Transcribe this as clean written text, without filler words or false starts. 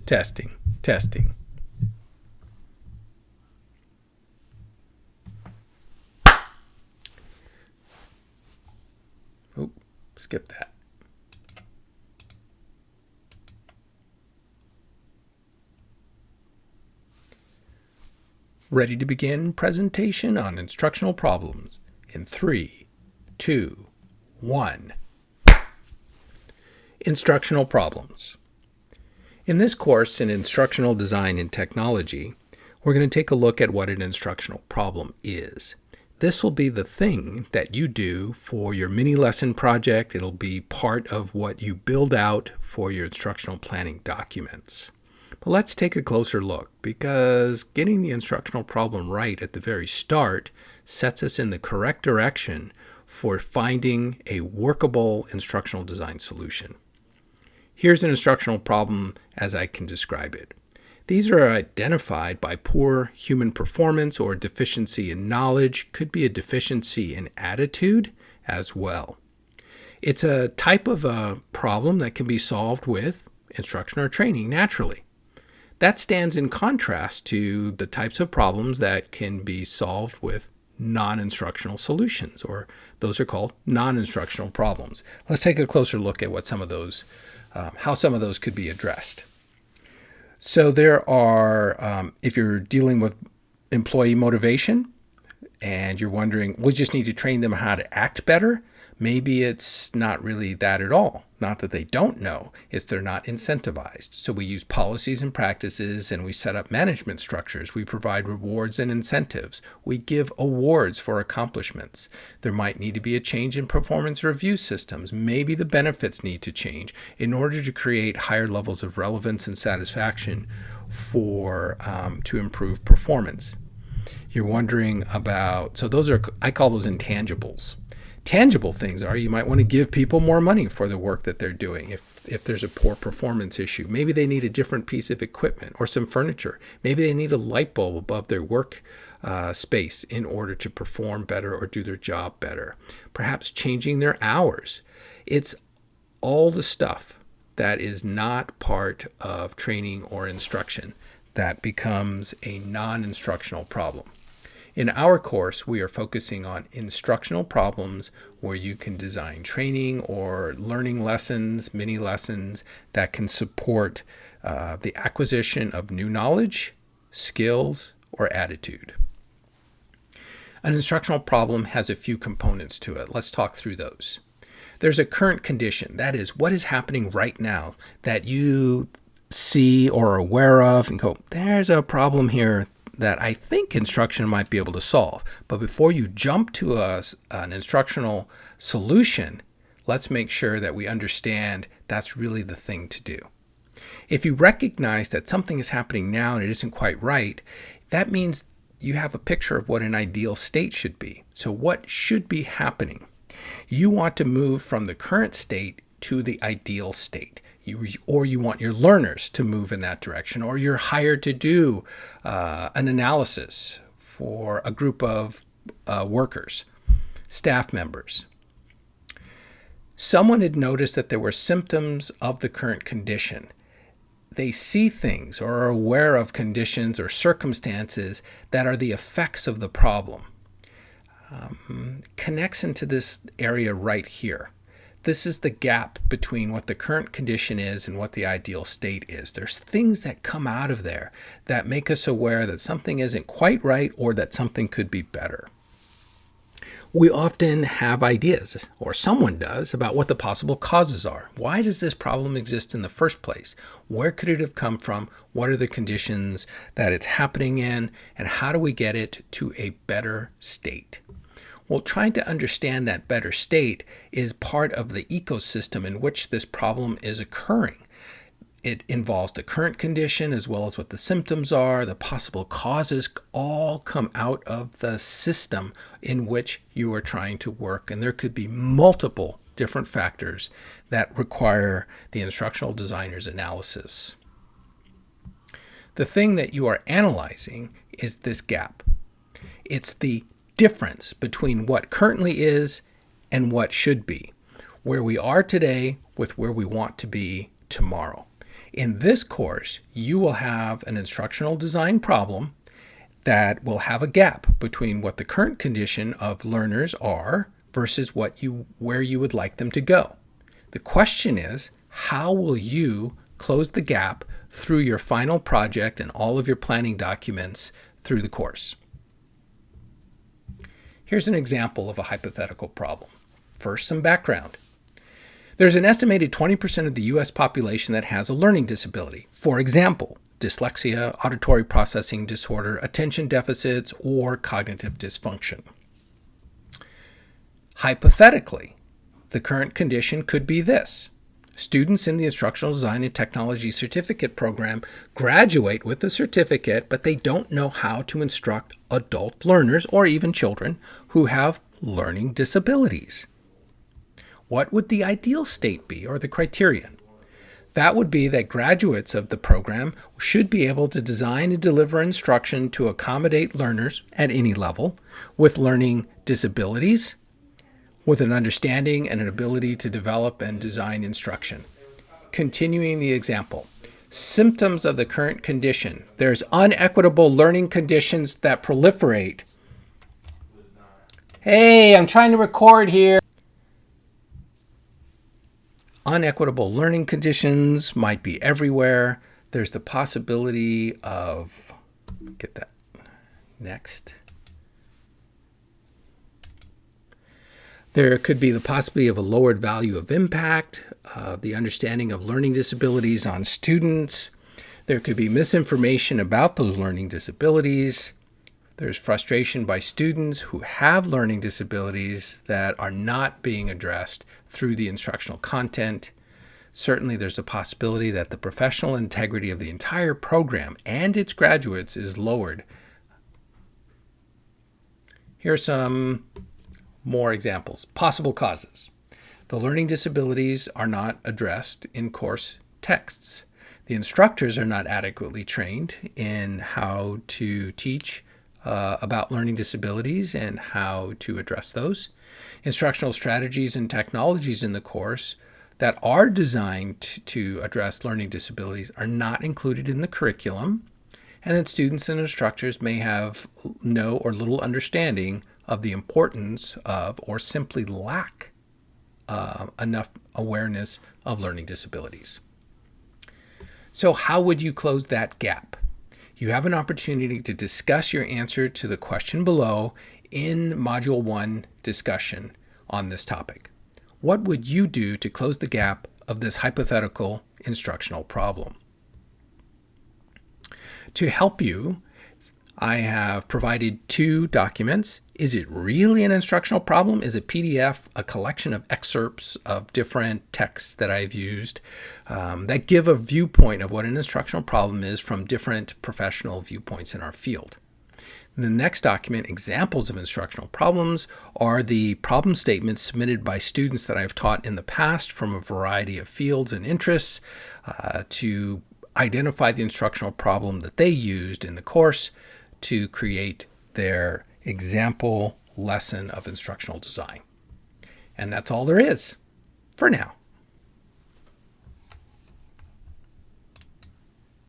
Testing, testing. Oop, skip that. Ready to begin presentation on instructional problems in 3, 2, 1. Instructional problems. In this course in Instructional Design and Technology, we're going to take a look at what an instructional problem is. This will be the thing that you do for your mini lesson project. It'll be part of what you build out for your instructional planning documents. But let's take a closer look, because getting the instructional problem right at the very start sets us in the correct direction for finding a workable instructional design solution. Here's an instructional problem as I can describe it. These are identified by poor human performance or deficiency in knowledge, could be a deficiency in attitude as well. It's a type of a problem that can be solved with instruction or training naturally. That stands in contrast to the types of problems that can be solved with non-instructional solutions, or those are called non-instructional problems. Let's take a closer look at what some of those, how some of those could be addressed. So there are, if you're dealing with employee motivation and you're wondering, we just need to train them how to act better, maybe it's not really that at all. Not that they don't know, it's they're not incentivized. So we use policies and practices, and we set up management structures. We provide rewards and incentives. We give awards for accomplishments. There might need to be a change in performance review systems. Maybe the benefits need to change in order to create higher levels of relevance and satisfaction for to improve performance. You're wondering about, so those are, I call those intangibles. Tangible things are, you might want to give people more money for the work that they're doing if there's a poor performance issue. Maybe they need a different piece of equipment or some furniture. Maybe they need a light bulb above their work space in order to perform better or do their job better. Perhaps changing their hours. It's all the stuff that is not part of training or instruction that becomes a non-instructional problem. In our course, we are focusing on instructional problems where you can design training or learning lessons, mini lessons that can support the acquisition of new knowledge, skills, or attitude. An instructional problem has a few components to it. Let's talk through those. There's a current condition. That is, what is happening right now that you see or are aware of and go, there's a problem here that I think instruction might be able to solve. But before you jump to an instructional solution, let's make sure that we understand that's really the thing to do. If you recognize that something is happening now and it isn't quite right, that means you have a picture of what an ideal state should be. So what should be happening? You want to move from the current state to the ideal state. Or you want your learners to move in that direction, or you're hired to do an analysis for a group of workers, staff members. Someone had noticed that there were symptoms of the current condition. They see things or are aware of conditions or circumstances that are the effects of the problem. Connects into this area right here. This is the gap between what the current condition is and what the ideal state is. There's things that come out of there that make us aware that something isn't quite right or that something could be better. We often have ideas, or someone does, about what the possible causes are. Why does this problem exist in the first place? Where could it have come from? What are the conditions that it's happening in? And how do we get it to a better state? Well, trying to understand that better state is part of the ecosystem in which this problem is occurring. It involves the current condition as well as what the symptoms are, the possible causes, all come out of the system in which you are trying to work. And there could be multiple different factors that require the instructional designer's analysis. The thing that you are analyzing is this gap. It's the difference between what currently is and what should be, where we are today with where we want to be tomorrow. In this course, you will have an instructional design problem that will have a gap between what the current condition of learners are versus where you would like them to go. The question is, how will you close the gap through your final project and all of your planning documents through the course? Here's an example of a hypothetical problem. First, some background. There's an estimated 20% of the U.S. population that has a learning disability. For example, dyslexia, auditory processing disorder, attention deficits, or cognitive dysfunction. Hypothetically, the current condition could be this. Students in the Instructional Design and Technology Certificate Program graduate with a certificate, but they don't know how to instruct adult learners or even children who have learning disabilities. What would the ideal state be, or the criterion? That would be that graduates of the program should be able to design and deliver instruction to accommodate learners at any level with learning disabilities, with an understanding and an ability to develop and design instruction. Continuing the example, symptoms of the current condition. There's unequitable learning conditions that proliferate. Hey, I'm trying to record here. Unequitable learning conditions might be everywhere. There's the possibility of, get that next. There could be the possibility of a lowered value of impact, the understanding of learning disabilities on students. There could be misinformation about those learning disabilities. There's frustration by students who have learning disabilities that are not being addressed through the instructional content. Certainly, there's a possibility that the professional integrity of the entire program and its graduates is lowered. Here are some more examples. Possible causes. The learning disabilities are not addressed in course texts. The instructors are not adequately trained in how to teach about learning disabilities and how to address those. Instructional strategies and technologies in the course that are designed to address learning disabilities are not included in the curriculum, and that students and instructors may have no or little understanding of the importance of, or simply lack enough awareness of learning disabilities. So how would you close that gap? You have an opportunity to discuss your answer to the question below in Module 1 discussion on this topic. What would you do to close the gap of this hypothetical instructional problem? To help you, I have provided 2 documents. Is it really an instructional problem? Is a PDF a collection of excerpts of different texts that I've used that give a viewpoint of what an instructional problem is from different professional viewpoints in our field? The next document, Examples of Instructional Problems, are the problem statements submitted by students that I've taught in the past from a variety of fields and interests to identify the instructional problem that they used in the course to create their example lesson of instructional design. And that's all there is for now.